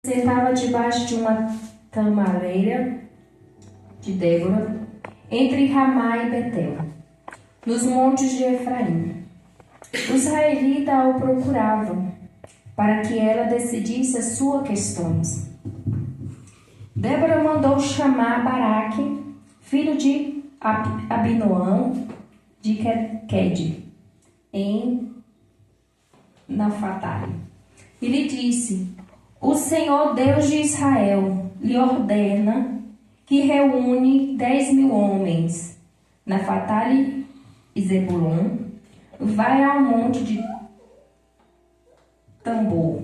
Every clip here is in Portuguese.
sentava debaixo de uma tamareira de Débora, entre Ramá e Betel, nos montes de Efraim. Os israelitas o procuravam, para que ela decidisse as suas questões. Débora mandou chamar Baraque, filho de Abinoão, de Quede, em Naphtali, e lhe disse: o Senhor Deus de Israel lhe ordena que reúne 10.000 homens, Naphtali e Zebulon, vai ao monte de Tambor,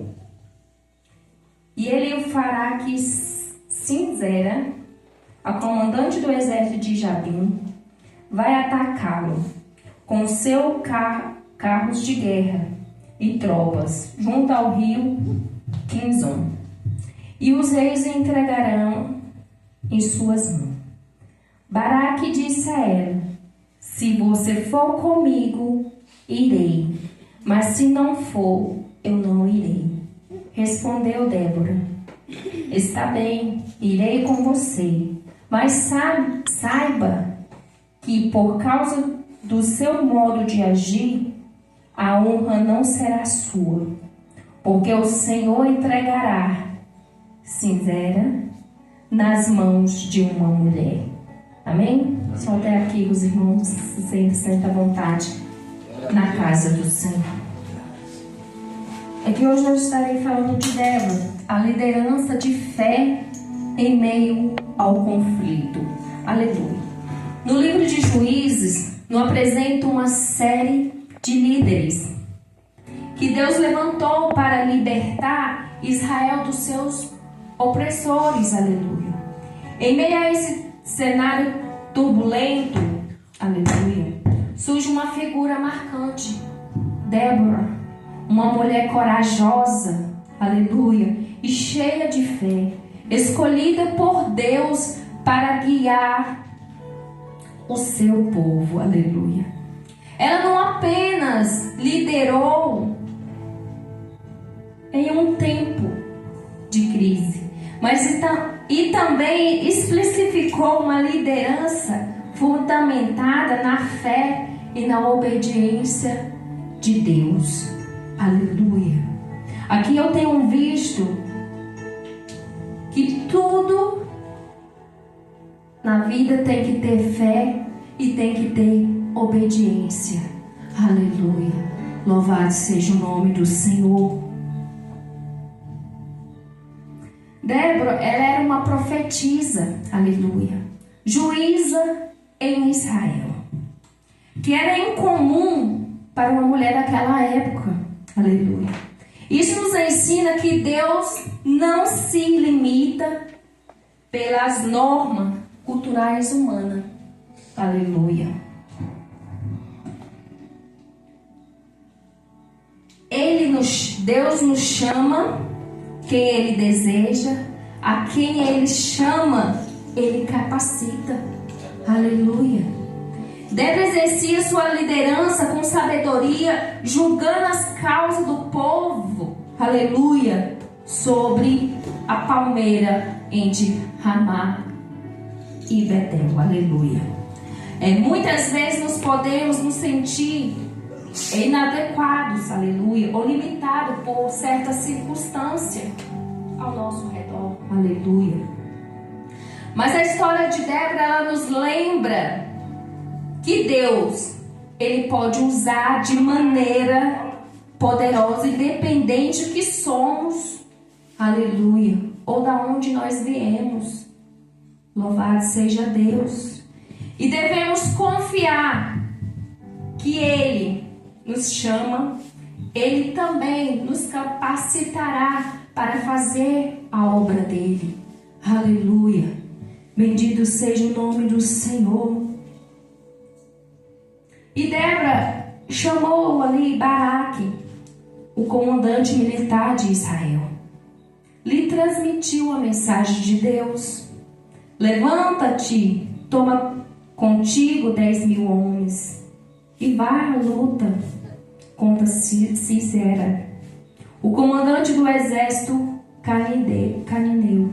e ele o fará que Cinzera, a comandante do exército de Jabim, vai atacá-lo com seus carros de guerra e tropas, junto ao rio Quinzon, e os reis entregarão em suas mãos. Baraque disse a ela: se você for comigo, irei, mas se não for, eu não irei. Respondeu Débora: está bem, irei com você, mas saiba que por causa do seu modo de agir, a honra não será sua, porque o Senhor entregará Cinzera nas mãos de uma mulher. Amém? Só até aqui os irmãos se sentem à vontade na casa do Senhor. É que hoje eu estarei falando de Débora, a liderança de fé em meio ao conflito. Aleluia. No livro de Juízes, nos apresenta uma série de líderes que Deus levantou para libertar Israel dos seus opressores. Aleluia. Em meio a esse cenário turbulento, aleluia, surge uma figura marcante, Débora, uma mulher corajosa, aleluia, e cheia de fé, escolhida por Deus para guiar o seu povo, aleluia. Ela não apenas liderou em um tempo de crise, mas e também especificou uma liderança fundamentada na fé e na obediência de Deus. Aleluia. Aqui eu tenho visto que tudo na vida tem que ter fé e tem que ter obediência. Aleluia. Louvado seja o nome do Senhor. Débora, ela era uma profetisa, aleluia, juíza em Israel, que era incomum para uma mulher daquela época, aleluia. Isso nos ensina que Deus não se limita pelas normas culturais humanas, aleluia. Deus nos chama quem Ele deseja, a quem Ele chama, Ele capacita. Aleluia. Débora exercia sua liderança com sabedoria, julgando as causas do povo. Aleluia. Sobre a palmeira entre Ramá e Betel. Aleluia. Muitas vezes nós podemos nos sentir inadequados, aleluia, ou limitados por certa circunstância ao nosso redor, aleluia. Mas a história de Débora, ela nos lembra que Deus, Ele pode usar de maneira poderosa, independente do que somos, aleluia, ou da onde nós viemos. Louvado seja Deus. E devemos confiar que Ele nos chama, Ele também nos capacitará para fazer a obra dEle. Aleluia. Bendito seja o nome do Senhor. E Débora chamou ali Baraque, o comandante militar de Israel. Lhe transmitiu a mensagem de Deus. Levanta-te, toma contigo 10.000 homens e vai à luta contra Sisera, o comandante do exército cananeu.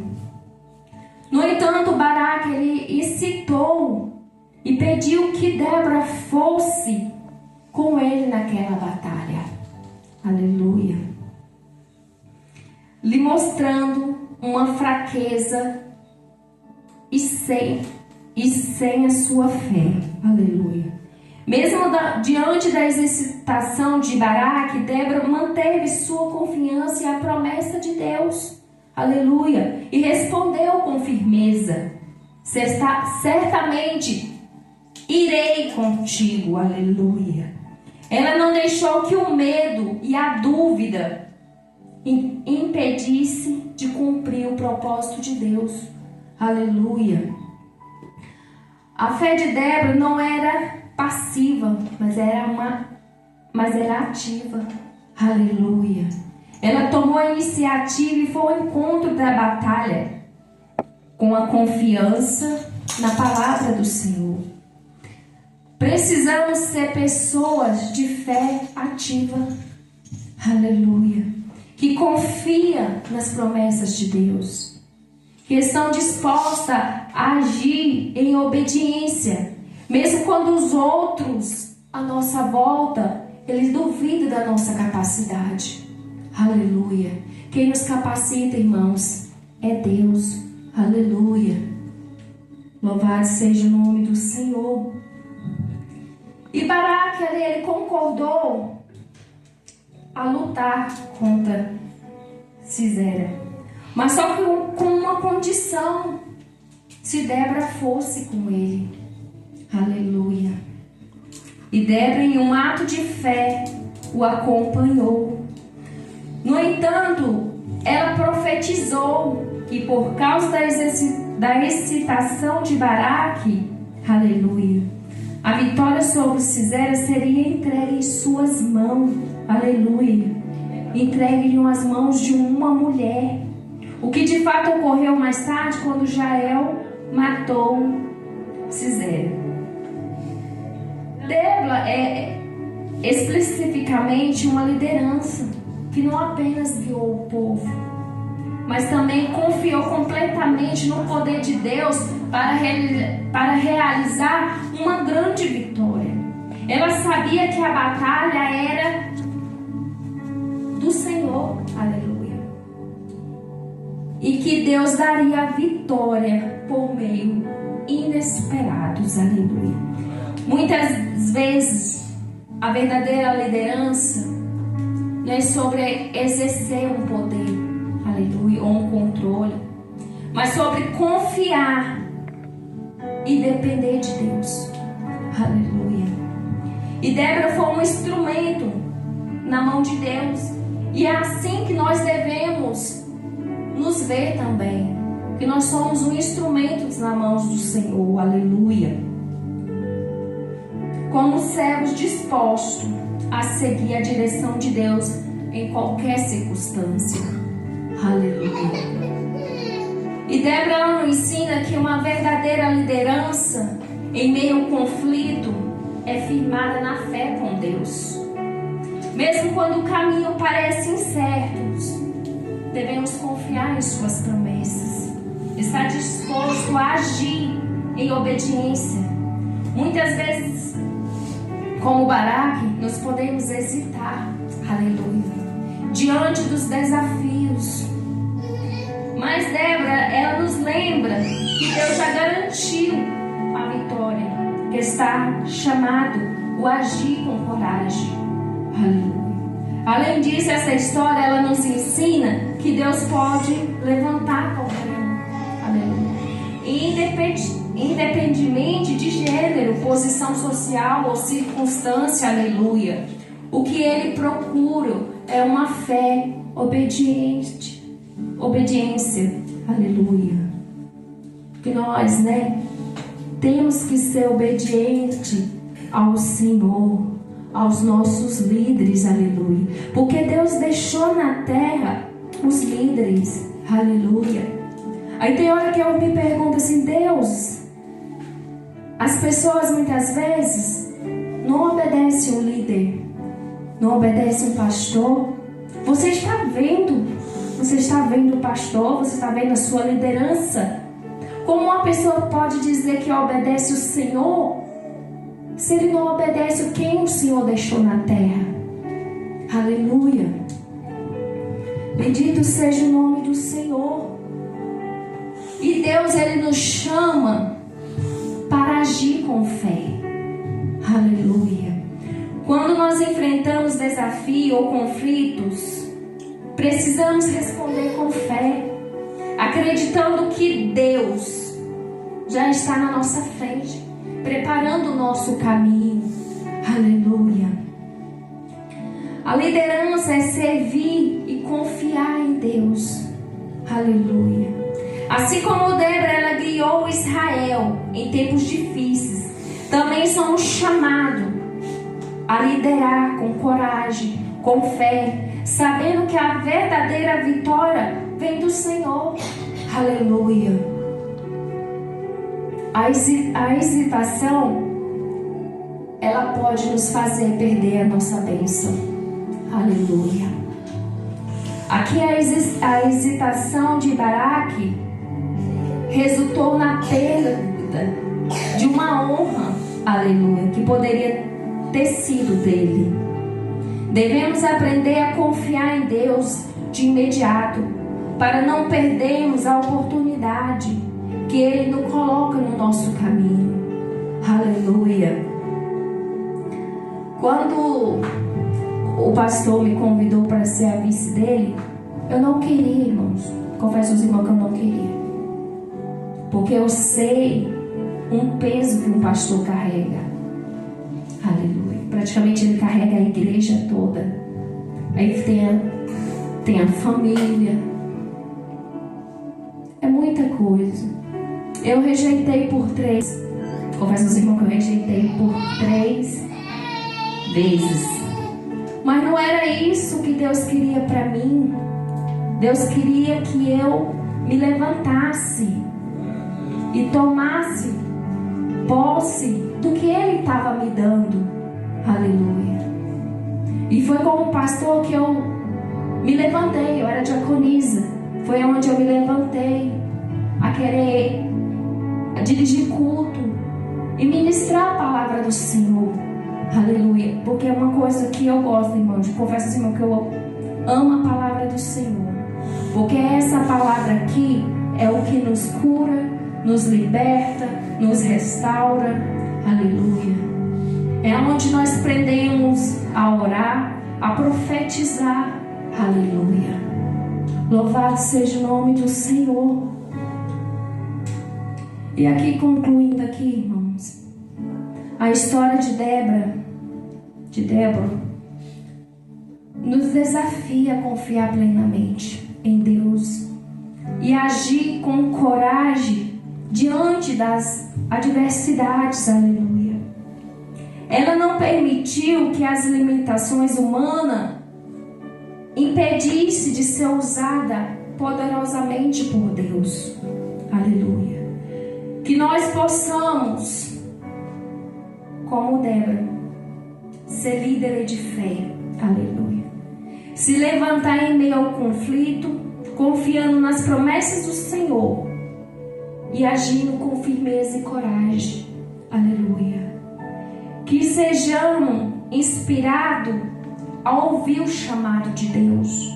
No entanto, Baraque ele incitou e pediu que Débora fosse com ele naquela batalha. Aleluia. Lhe mostrando uma fraqueza e sem a sua fé. Aleluia. Mesmo diante da hesitação de Baraque, Débora manteve sua confiança e a promessa de Deus. Aleluia. E respondeu com firmeza: certamente irei contigo. Aleluia. Ela não deixou que o medo e a dúvida impedisse de cumprir o propósito de Deus. Aleluia. A fé de Débora não era passiva, mas era ativa. Aleluia. Ela tomou a iniciativa e foi ao encontro da batalha com a confiança na palavra do Senhor. Precisamos ser pessoas de fé ativa. Aleluia. Que confia nas promessas de Deus. Que estão dispostas a agir em obediência. Mesmo quando os outros à nossa volta, eles duvidam da nossa capacidade. Aleluia. Quem nos capacita, irmãos, é Deus. Aleluia. Louvado seja o nome do Senhor. E Baraque, ele concordou a lutar contra Sisera. Mas só que com uma condição: se Débora fosse com ele. Aleluia. E Débora, em um ato de fé, o acompanhou. No entanto, ela profetizou que por causa da excitação de Baraque, aleluia, a vitória sobre Sisera seria entregue em suas mãos. Aleluia. Entregue em as mãos de uma mulher. O que de fato ocorreu mais tarde, quando Jael matou Sisera. Débora é especificamente uma liderança que não apenas guiou o povo, mas também confiou completamente no poder de Deus para realizar uma grande vitória. Ela sabia que a batalha era do Senhor. Aleluia. E que Deus daria a vitória por meio inesperados. Aleluia. Muitas vezes a verdadeira liderança não é sobre exercer um poder, aleluia, ou um controle, mas sobre confiar e depender de Deus. Aleluia. E Débora foi um instrumento na mão de Deus. E é assim que nós devemos nos ver também. Que nós somos um instrumento nas mãos do Senhor. Aleluia. Como servos dispostos a seguir a direção de Deus em qualquer circunstância. Aleluia. E Débora nos ensina que uma verdadeira liderança em meio ao conflito é firmada na fé com Deus. Mesmo quando o caminho parece incerto, devemos confiar em suas promessas. Estar disposto a agir em obediência. Muitas vezes, como Baraque, nós podemos hesitar, aleluia, diante dos desafios. Mas Débora, ela nos lembra que Deus já garantiu a vitória, que está chamado o agir com coragem. Aleluia. Além disso, essa história, ela nos ensina que Deus pode levantar qualquer um. Aleluia. E independentemente de gênero, posição social ou circunstância, aleluia. O que Ele procura é uma fé obediente. Obediência, aleluia. Que nós, temos que ser obedientes ao Senhor, aos nossos líderes, aleluia. Porque Deus deixou na terra os líderes, aleluia. Aí tem hora que eu me pergunto assim: Deus, as pessoas muitas vezes não obedecem o líder, não obedecem o pastor. Você está vendo Você está vendo o pastor? Você está vendo a sua liderança? Como uma pessoa pode dizer que obedece o Senhor se ele não obedece quem o Senhor deixou na terra? Aleluia. Bendito seja o nome do Senhor. E Deus, Ele nos chama para agir com fé. Aleluia. Quando nós enfrentamos desafios ou conflitos, precisamos responder com fé, acreditando que Deus já está na nossa frente, preparando o nosso caminho. Aleluia. A liderança é servir e confiar em Deus. Aleluia. Assim como Débora, ela guiou Israel em tempos difíceis, também somos chamados a liderar com coragem, com fé, sabendo que a verdadeira vitória vem do Senhor. Aleluia. A hesitação, ela pode nos fazer perder a nossa bênção. Aleluia. Aqui a hesitação de Baraque resultou na perda de uma honra, aleluia, que poderia ter sido dele. Devemos aprender a confiar em Deus de imediato, para não perdermos a oportunidade que Ele nos coloca no nosso caminho. Aleluia. Quando o pastor me convidou para ser a vice dele, eu não queria, irmãos. Confesso aos irmãos que eu não queria. Porque eu sei um peso que um pastor carrega. Aleluia. Praticamente ele carrega a igreja toda. Aí tem a família. É muita coisa. Eu rejeitei por 3. Confesso aos irmãos que eu rejeitei por 3 vezes. Mas não era isso que Deus queria para mim. Deus queria que eu me levantasse e tomasse posse do que Ele estava me dando. Aleluia. E foi como pastor que eu me levantei. Eu era diaconisa. Foi onde eu me levantei a querer dirigir culto e ministrar a palavra do Senhor. Aleluia. Porque é uma coisa que eu gosto, irmãos. Confesso assim, que eu amo a palavra do Senhor. Porque essa palavra aqui é o que nos cura, nos liberta, nos restaura. Aleluia. É onde nós aprendemos a orar, a profetizar. Aleluia. Louvado seja o nome do Senhor. E aqui, concluindo aqui, irmãos, a história de Débora, nos desafia a confiar plenamente em Deus e agir com coragem diante das adversidades. Aleluia. Ela não permitiu que as limitações humanas impedisse de ser usada poderosamente por Deus. Aleluia. Que nós possamos, como Débora, ser líder de fé. Aleluia. Se levantar em meio ao conflito, confiando nas promessas do Senhor e agindo com firmeza e coragem. Aleluia. Que sejamos inspirados a ouvir o chamado de Deus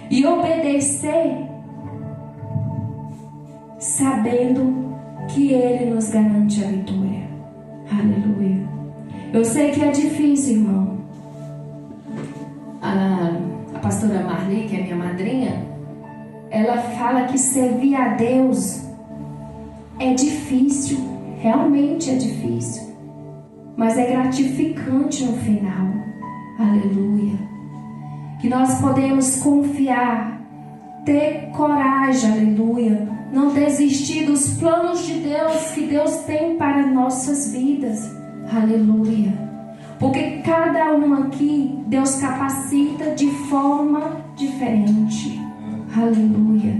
e obedecer, sabendo que Ele nos garante a vitória. Aleluia. Eu sei que é difícil, irmão. A pastora Marli, que é minha madrinha, ela fala que servir a Deus é difícil. Realmente é difícil. Mas é gratificante no final. Aleluia. Que nós podemos confiar, ter coragem, aleluia. Não desistir dos planos de Deus que Deus tem para nossas vidas. Aleluia. Porque cada um aqui, Deus capacita de forma diferente. Aleluia.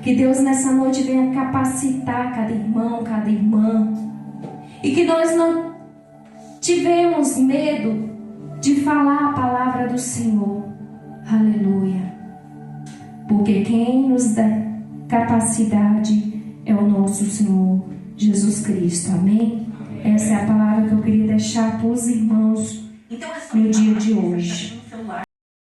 Que Deus nessa noite venha capacitar cada irmão, cada irmã. E que nós não tivemos medo de falar a palavra do Senhor. Aleluia. Porque quem nos dá capacidade é o nosso Senhor Jesus Cristo. Amém? Essa é a palavra que eu queria deixar para os irmãos no dia de hoje.